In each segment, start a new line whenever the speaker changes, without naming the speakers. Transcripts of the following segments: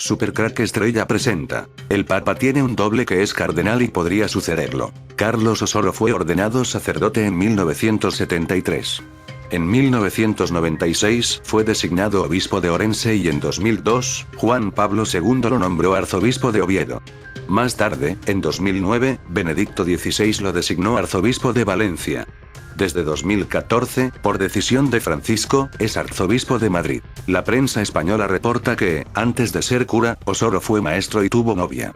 Supercrack Estrella presenta. El Papa tiene un doble que es cardenal y podría sucederlo. Carlos Osoro fue ordenado sacerdote en 1973. En 1996 fue designado obispo de Orense y en 2002, Juan Pablo II lo nombró arzobispo de Oviedo. Más tarde, en 2009, Benedicto XVI lo designó arzobispo de Valencia. Desde 2014, por decisión de Francisco, es arzobispo de Madrid. La prensa española reporta que, antes de ser cura, Osoro fue maestro y tuvo novia.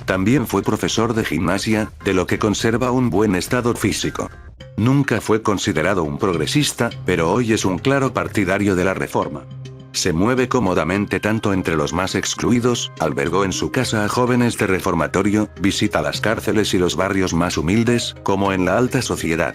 También fue profesor de gimnasia, de lo que conserva un buen estado físico. Nunca fue considerado un progresista, pero hoy es un claro partidario de la reforma. Se mueve cómodamente tanto entre los más excluidos, albergó en su casa a jóvenes de reformatorio, visita las cárceles y los barrios más humildes, como en la alta sociedad.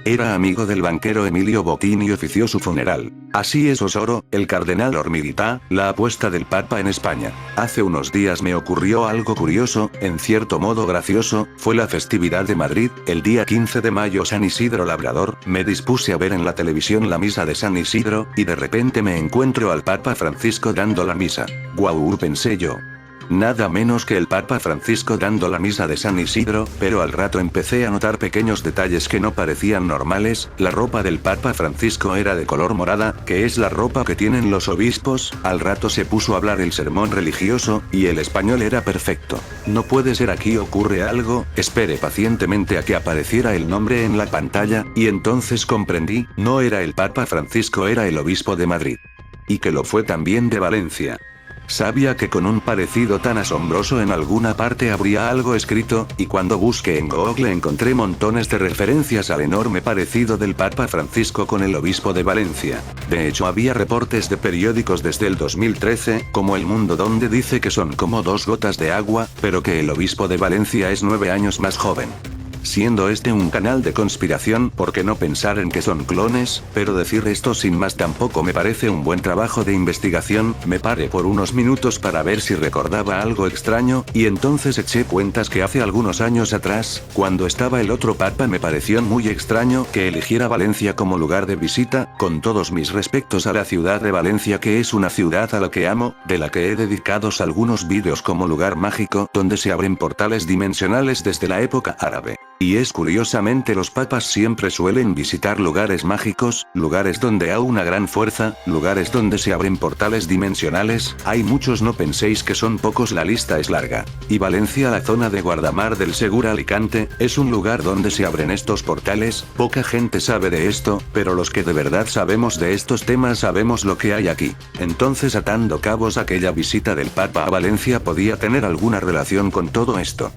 Era amigo del banquero Emilio Botín y ofició su funeral. Así es Osoro, el cardenal Hormiguita, la apuesta del Papa en España. Hace unos días me ocurrió algo curioso, en cierto modo gracioso, fue la festividad de Madrid, el día 15 de mayo San Isidro Labrador, me dispuse a ver en la televisión la misa de San Isidro, y de repente me encuentro al Papa Francisco dando la misa. ¡Guau!, pensé yo. Nada menos que el Papa Francisco dando la misa de San Isidro, pero al rato empecé a notar pequeños detalles que no parecían normales. La ropa del Papa Francisco era de color morada, que es la ropa que tienen los obispos. Al rato se puso a hablar el sermón religioso, y el español era perfecto. No puede ser, aquí ocurre algo. Esperé pacientemente a que apareciera el nombre en la pantalla, y entonces comprendí, no era el Papa Francisco, era el obispo de Madrid. Y que lo fue también de Valencia. Sabía que con un parecido tan asombroso en alguna parte habría algo escrito, y cuando busqué en Google encontré montones de referencias al enorme parecido del Papa Francisco con el obispo de Valencia. De hecho había reportes de periódicos desde el 2013, como El Mundo, donde dice que son como dos gotas de agua, pero que el obispo de Valencia es 9 años más joven. Siendo este un canal de conspiración, ¿por qué no pensar en que son clones? Pero decir esto sin más tampoco me parece un buen trabajo de investigación. Me paré por unos minutos para ver si recordaba algo extraño, y entonces eché cuentas que hace algunos años atrás, cuando estaba el otro papa, me pareció muy extraño que eligiera Valencia como lugar de visita, con todos mis respetos a la ciudad de Valencia, que es una ciudad a la que amo, de la que he dedicado algunos vídeos como lugar mágico, donde se abren portales dimensionales desde la época árabe. Y es curiosamente los papas siempre suelen visitar lugares mágicos, lugares donde hay una gran fuerza, lugares donde se abren portales dimensionales. Hay muchos, no penséis que son pocos, la lista es larga. Y Valencia, la zona de Guardamar del Segura Alicante, es un lugar donde se abren estos portales. Poca gente sabe de esto, pero los que de verdad sabemos de estos temas sabemos lo que hay aquí. Entonces, atando cabos, aquella visita del Papa a Valencia podía tener alguna relación con todo esto.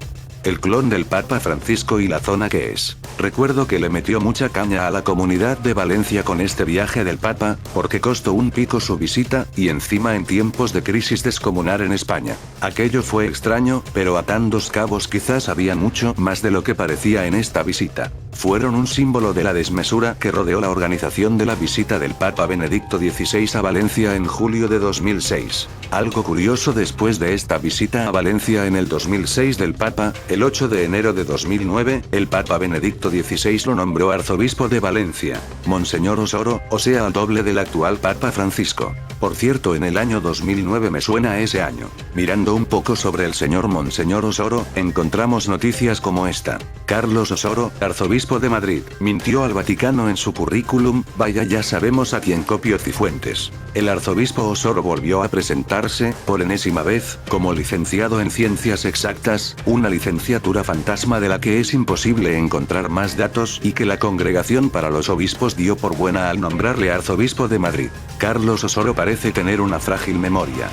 El clon del Papa Francisco y la zona que es. Recuerdo que le metió mucha caña a la comunidad de Valencia con este viaje del Papa, porque costó un pico su visita, y encima en tiempos de crisis descomunal en España. Aquello fue extraño, pero atando cabos quizás había mucho más de lo que parecía en esta visita. Fueron un símbolo de la desmesura que rodeó la organización de la visita del Papa Benedicto XVI a Valencia en julio de 2006. Algo curioso, después de esta visita a Valencia en el 2006 del Papa, el 8 de enero de 2009, el Papa Benedicto XVI lo nombró arzobispo de Valencia, Monseñor Osoro, o sea al doble del actual Papa Francisco. Por cierto, en el año 2009 me suena ese año. Mirando un poco sobre el señor Monseñor Osoro, encontramos noticias como esta. Carlos Osoro, arzobispo de Madrid, mintió al Vaticano en su currículum. Vaya, ya sabemos a quién copió Cifuentes. El arzobispo Osoro volvió a presentarse, por enésima vez, como licenciado en Ciencias Exactas, una licenciatura fantasma de la que es imposible encontrar más datos, y que la Congregación para los Obispos dio por buena al nombrarle arzobispo de Madrid. Carlos Osoro parece tener una frágil memoria.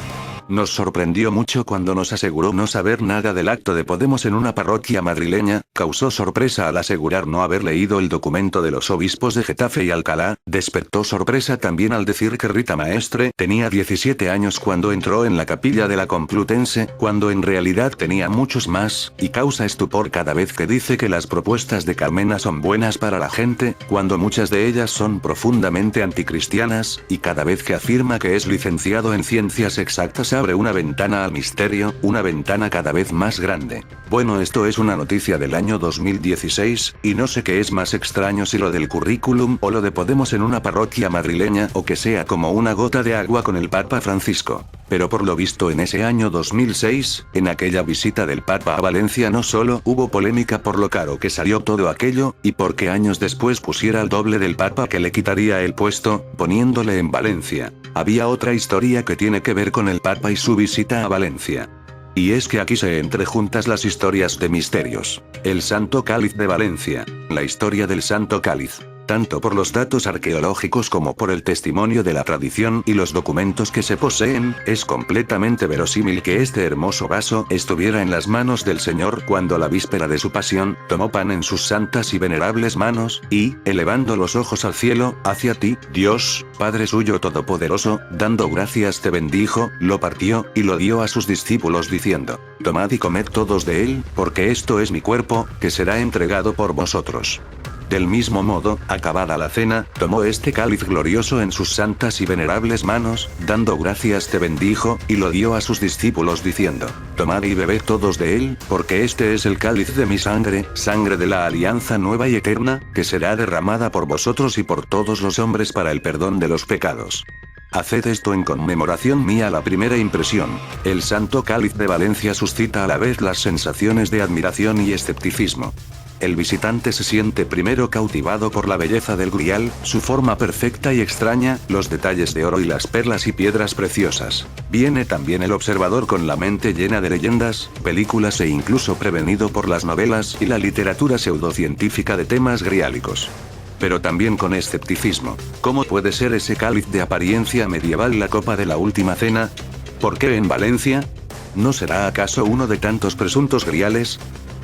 Nos sorprendió mucho cuando nos aseguró no saber nada del acto de Podemos en una parroquia madrileña. Causó sorpresa al asegurar no haber leído el documento de los obispos de Getafe y Alcalá. Despertó sorpresa también al decir que Rita Maestre tenía 17 años cuando entró en la capilla de la Complutense, cuando en realidad tenía muchos más, y causa estupor cada vez que dice que las propuestas de Carmena son buenas para la gente, cuando muchas de ellas son profundamente anticristianas, y cada vez que afirma que es licenciado en Ciencias Exactas abre una ventana al misterio, una ventana cada vez más grande. Bueno, esto es una noticia del año 2016, y no sé qué es más extraño, si lo del currículum o lo de Podemos en una parroquia madrileña, o que sea como una gota de agua con el Papa Francisco. Pero por lo visto en ese año 2006, en aquella visita del Papa a Valencia, no solo hubo polémica por lo caro que salió todo aquello, y porque años después pusiera al doble del Papa que le quitaría el puesto, poniéndole en Valencia. Había otra historia que tiene que ver con el Papa y su visita a Valencia. Y es que aquí se entrejuntas las historias de misterios. El Santo Cáliz de Valencia. La historia del Santo Cáliz. Tanto por los datos arqueológicos como por el testimonio de la tradición y los documentos que se poseen, es completamente verosímil que este hermoso vaso estuviera en las manos del Señor cuando la víspera de su pasión, tomó pan en sus santas y venerables manos, y, elevando los ojos al cielo, hacia ti, Dios, Padre suyo todopoderoso, dando gracias te bendijo, lo partió, y lo dio a sus discípulos diciendo: tomad y comed todos de él, porque esto es mi cuerpo, que será entregado por vosotros. Del mismo modo, acabada la cena, tomó este cáliz glorioso en sus santas y venerables manos, dando gracias te bendijo, y lo dio a sus discípulos diciendo: tomad y bebed todos de él, porque este es el cáliz de mi sangre, sangre de la alianza nueva y eterna, que será derramada por vosotros y por todos los hombres para el perdón de los pecados. Haced esto en conmemoración mía. La primera impresión. El Santo Cáliz de Valencia suscita a la vez las sensaciones de admiración y escepticismo. El visitante se siente primero cautivado por la belleza del grial, su forma perfecta y extraña, los detalles de oro y las perlas y piedras preciosas. Viene también el observador con la mente llena de leyendas, películas e incluso prevenido por las novelas y la literatura pseudocientífica de temas griálicos. Pero también con escepticismo. ¿Cómo puede ser ese cáliz de apariencia medieval la copa de la última cena? ¿Por qué en Valencia? ¿No será acaso uno de tantos presuntos griales?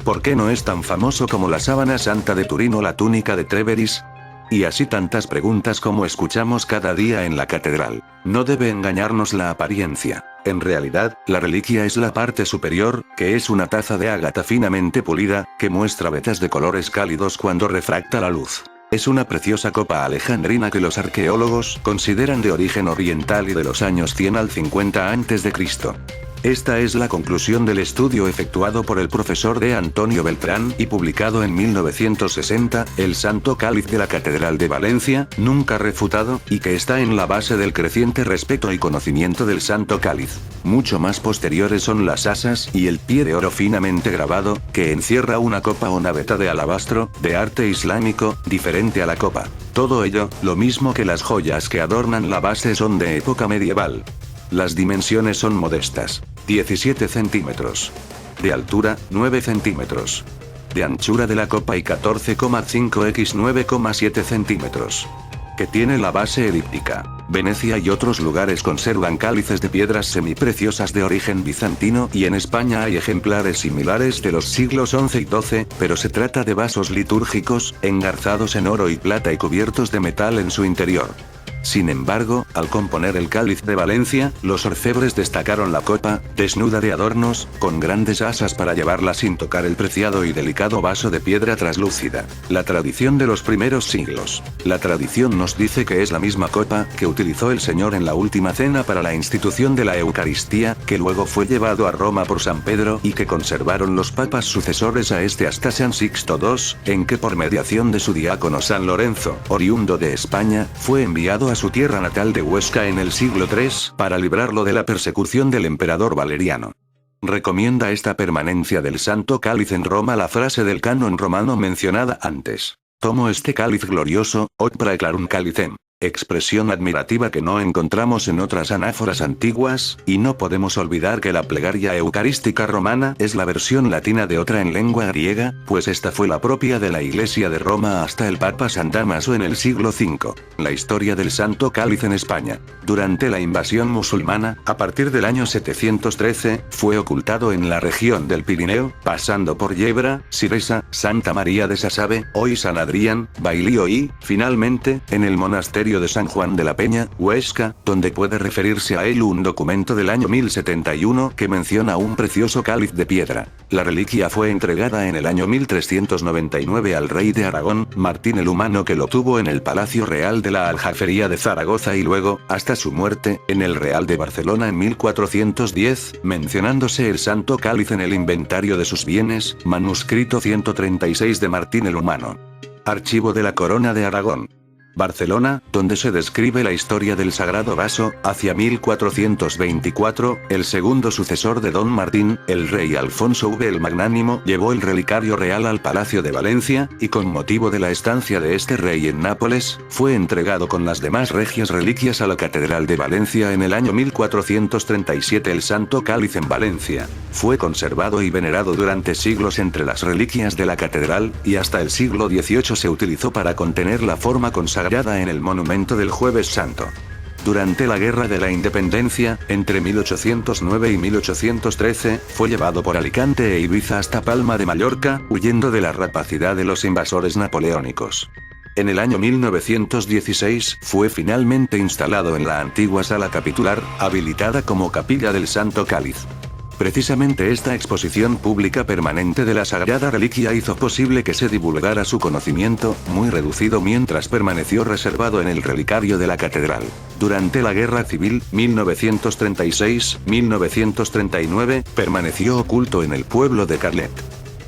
¿Por qué no es tan famoso como la sábana santa de Turín o la túnica de Tréveris? Y así tantas preguntas como escuchamos cada día en la catedral. No debe engañarnos la apariencia. En realidad, la reliquia es la parte superior, que es una taza de ágata finamente pulida, que muestra vetas de colores cálidos cuando refracta la luz. Es una preciosa copa alejandrina que los arqueólogos consideran de origen oriental y de los años 100 al 50 a.C. Esta es la conclusión del estudio efectuado por el profesor D. Antonio Beltrán y publicado en 1960, El Santo Cáliz de la Catedral de Valencia, nunca refutado, y que está en la base del creciente respeto y conocimiento del Santo Cáliz. Mucho más posteriores son las asas y el pie de oro finamente grabado, que encierra una copa o naveta de alabastro, de arte islámico, diferente a la copa. Todo ello, lo mismo que las joyas que adornan la base, son de época medieval. Las dimensiones son modestas. 17 centímetros. De altura, 9 centímetros. De anchura de la copa y 14,5 x 9,7 centímetros. Que tiene la base elíptica. Venecia y otros lugares conservan cálices de piedras semipreciosas de origen bizantino, y en España hay ejemplares similares de los siglos XI y XII, pero se trata de vasos litúrgicos, engarzados en oro y plata y cubiertos de metal en su interior. Sin embargo, al componer el Cáliz de Valencia, los orfebres destacaron la copa, desnuda de adornos, con grandes asas para llevarla sin tocar el preciado y delicado vaso de piedra traslúcida. La tradición de los primeros siglos. La tradición nos dice que es la misma copa que utilizó el Señor en la última cena para la institución de la Eucaristía, que luego fue llevado a Roma por San Pedro y que conservaron los papas sucesores a este hasta San Sixto II, en que por mediación de su diácono San Lorenzo, oriundo de España, fue enviado a su tierra natal de Huesca en el siglo III, para librarlo de la persecución del emperador Valeriano. Recomienda esta permanencia del Santo Cáliz en Roma la frase del canon romano mencionada antes. Tomo este cáliz glorioso, ut praeclarum calicem. Expresión admirativa que no encontramos en otras anáforas antiguas, y no podemos olvidar que la plegaria eucarística romana es la versión latina de otra en lengua griega, pues esta fue la propia de la Iglesia de Roma hasta el Papa San Dámaso en el siglo V. La historia del Santo Cáliz en España. Durante la invasión musulmana, a partir del año 713, fue ocultado en la región del Pirineo, pasando por Yebra, Siresa, Santa María de Sasabe, hoy San Adrián, Bailío y, finalmente, en el monasterio monasterio de San Juan de la Peña, Huesca, donde puede referirse a él un documento del año 1071 que menciona un precioso cáliz de piedra. La reliquia fue entregada en el año 1399 al rey de Aragón, Martín el Humano, que lo tuvo en el Palacio Real de la Aljafería de Zaragoza y luego, hasta su muerte, en el Real de Barcelona en 1410, mencionándose el santo cáliz en el inventario de sus bienes, manuscrito 136 de Martín el Humano. Archivo de la Corona de Aragón. Barcelona, donde se describe la historia del sagrado vaso. Hacia 1424, el segundo sucesor de Don Martín, el rey Alfonso V el Magnánimo, llevó el relicario real al Palacio de Valencia, y con motivo de la estancia de este rey en Nápoles, fue entregado con las demás regias reliquias a la Catedral de Valencia en el año 1437. El Santo Cáliz en Valencia fue conservado y venerado durante siglos entre las reliquias de la catedral, y hasta el siglo XVIII se utilizó para contener la forma consagrada en el monumento del Jueves Santo. Durante la Guerra de la Independencia, entre 1809 y 1813, fue llevado por Alicante e Ibiza hasta Palma de Mallorca, huyendo de la rapacidad de los invasores napoleónicos. En el año 1916, fue finalmente instalado en la antigua sala capitular, habilitada como Capilla del Santo Cáliz. Precisamente esta exposición pública permanente de la sagrada reliquia hizo posible que se divulgara su conocimiento, muy reducido mientras permaneció reservado en el relicario de la catedral. Durante la Guerra Civil, 1936-1939, permaneció oculto en el pueblo de Carlet.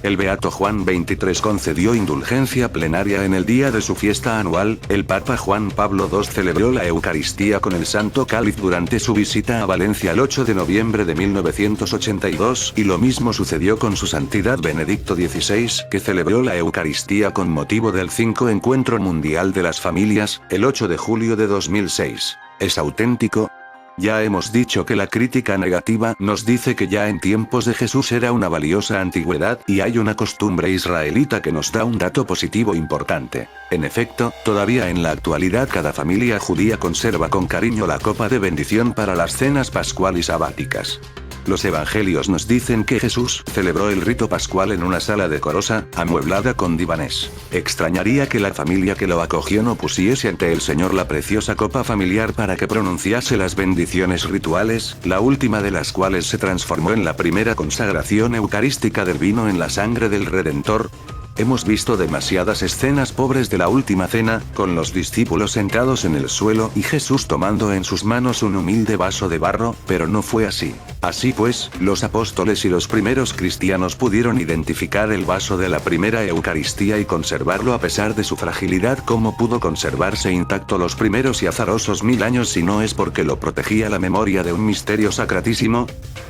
El beato Juan XXIII concedió indulgencia plenaria en el día de su fiesta anual. El Papa Juan Pablo II celebró la Eucaristía con el Santo Cáliz durante su visita a Valencia el 8 de noviembre de 1982, y lo mismo sucedió con su Santidad Benedicto XVI, que celebró la Eucaristía con motivo del 5 Encuentro Mundial de las Familias, el 8 de julio de 2006. ¿Es auténtico? Ya hemos dicho que la crítica negativa nos dice que ya en tiempos de Jesús era una valiosa antigüedad, y hay una costumbre israelita que nos da un dato positivo importante. En efecto, todavía en la actualidad cada familia judía conserva con cariño la copa de bendición para las cenas pascual y sabáticas. Los evangelios nos dicen que Jesús celebró el rito pascual en una sala decorosa, amueblada con divanes. Extrañaría que la familia que lo acogió no pusiese ante el Señor la preciosa copa familiar para que pronunciase las bendiciones rituales, la última de las cuales se transformó en la primera consagración eucarística del vino en la sangre del Redentor. Hemos visto demasiadas escenas pobres de la última cena, con los discípulos sentados en el suelo y Jesús tomando en sus manos un humilde vaso de barro, pero no fue así. Así pues, los apóstoles y los primeros cristianos pudieron identificar el vaso de la primera Eucaristía y conservarlo a pesar de su fragilidad. ¿Cómo pudo conservarse intacto los primeros y azarosos 1000 años si no es porque lo protegía la memoria de un misterio sacratísimo?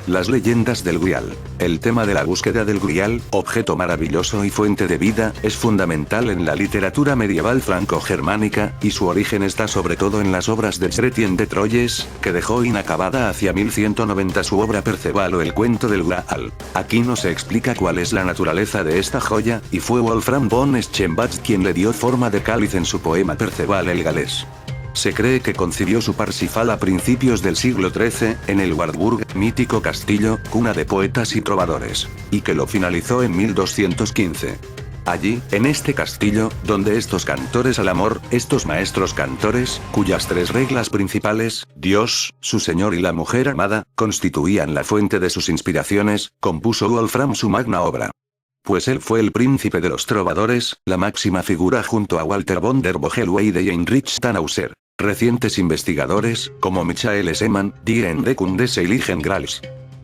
Las leyendas del Grial. El tema de la búsqueda del Grial, objeto maravilloso y fuente de vida, es fundamental en la literatura medieval franco-germánica, y su origen está sobre todo en las obras de Chrétien de Troyes, que dejó inacabada hacia 1190 su obra Perceval o el cuento del Graal. Aquí no se explica cuál es la naturaleza de esta joya, y fue Wolfram von Schembach quien le dio forma de cáliz en su poema Perceval el galés. Se cree que concibió su Parsifal a principios del siglo XIII, en el Wartburg, mítico castillo, cuna de poetas y trovadores, y que lo finalizó en 1215. Allí, en este castillo, donde estos cantores al amor, estos maestros cantores, cuyas tres reglas principales, Dios, su Señor y la mujer amada, constituían la fuente de sus inspiraciones, compuso Wolfram su magna obra. Pues él fue el príncipe de los trovadores, la máxima figura junto a Walter von der Vogelweide y Heinrich Tannhäuser. Recientes investigadores, como Michael Seemann, die Entdeckung des Heiligen Grals.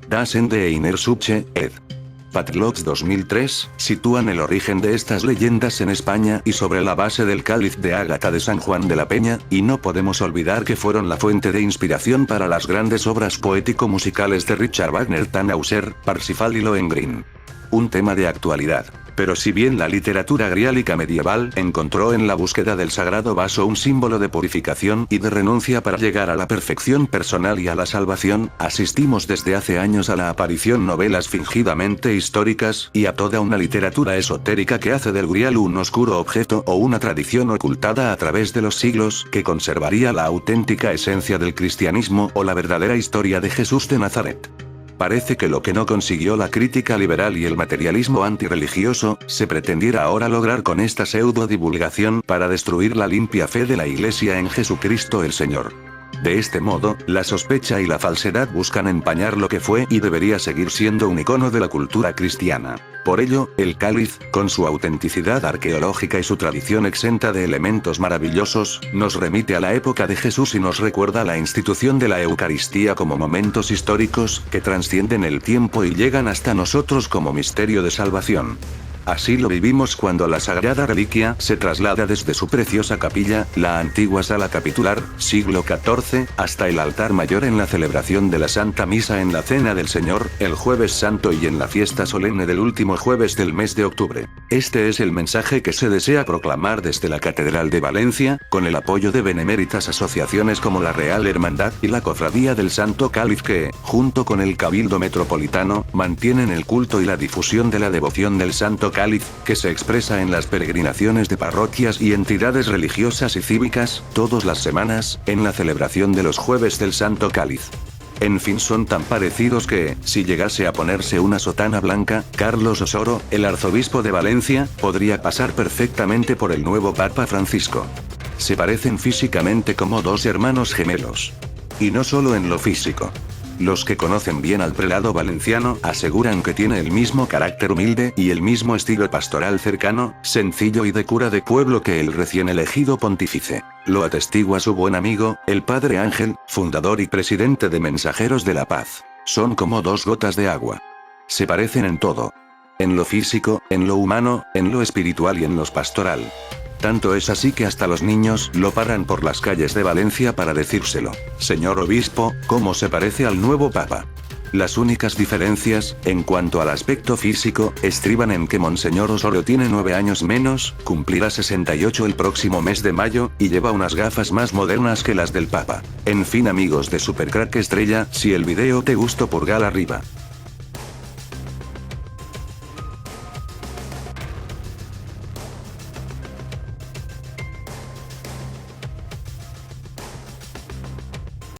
Das Ende einer Suche, ed. Patlox 2003, sitúan el origen de estas leyendas en España y sobre la base del cáliz de ágata de San Juan de la Peña, y no podemos olvidar que fueron la fuente de inspiración para las grandes obras poético-musicales de Richard Wagner, Tannhäuser, Parsifal y Lohengrin. Un tema de actualidad. Pero si bien la literatura griálica medieval encontró en la búsqueda del sagrado vaso un símbolo de purificación y de renuncia para llegar a la perfección personal y a la salvación, asistimos desde hace años a la aparición novelas fingidamente históricas, y a toda una literatura esotérica que hace del grial un oscuro objeto o una tradición ocultada a través de los siglos, que conservaría la auténtica esencia del cristianismo o la verdadera historia de Jesús de Nazaret. Parece que lo que no consiguió la crítica liberal y el materialismo antirreligioso, se pretendiera ahora lograr con esta pseudo divulgación para destruir la limpia fe de la Iglesia en Jesucristo el Señor. De este modo, la sospecha y la falsedad buscan empañar lo que fue y debería seguir siendo un icono de la cultura cristiana. Por ello, el cáliz, con su autenticidad arqueológica y su tradición exenta de elementos maravillosos, nos remite a la época de Jesús y nos recuerda la institución de la Eucaristía como momentos históricos que trascienden el tiempo y llegan hasta nosotros como misterio de salvación. Así lo vivimos cuando la sagrada reliquia se traslada desde su preciosa capilla, la antigua sala capitular, siglo XIV, hasta el altar mayor en la celebración de la Santa Misa en la Cena del Señor, el Jueves Santo y en la fiesta solemne del último jueves del mes de octubre. Este es el mensaje que se desea proclamar desde la Catedral de Valencia, con el apoyo de beneméritas asociaciones como la Real Hermandad y la Cofradía del Santo Cáliz que, junto con el Cabildo Metropolitano, mantienen el culto y la difusión de la devoción del Santo Cáliz, que se expresa en las peregrinaciones de parroquias y entidades religiosas y cívicas, todas las semanas, en la celebración de los Jueves del Santo Cáliz. En fin, son tan parecidos que, si llegase a ponerse una sotana blanca, Carlos Osoro, el arzobispo de Valencia, podría pasar perfectamente por el nuevo Papa Francisco. Se parecen físicamente como dos hermanos gemelos. Y no solo en lo físico. Los que conocen bien al prelado valenciano aseguran que tiene el mismo carácter humilde y el mismo estilo pastoral cercano, sencillo y de cura de pueblo que el recién elegido pontífice. Lo atestigua su buen amigo, el padre Ángel, fundador y presidente de Mensajeros de la Paz. Son como dos gotas de agua. Se parecen en todo. En lo físico, en lo humano, en lo espiritual y en lo pastoral. Tanto es así que hasta los niños lo paran por las calles de Valencia para decírselo. Señor obispo, ¿cómo se parece al nuevo papa? Las únicas diferencias, en cuanto al aspecto físico, estriban en que Monseñor Osoro tiene 9 años menos, cumplirá 68 el próximo mes de mayo, y lleva unas gafas más modernas que las del papa. En fin amigos de Supercrack Estrella, si el video te gustó pulgar arriba.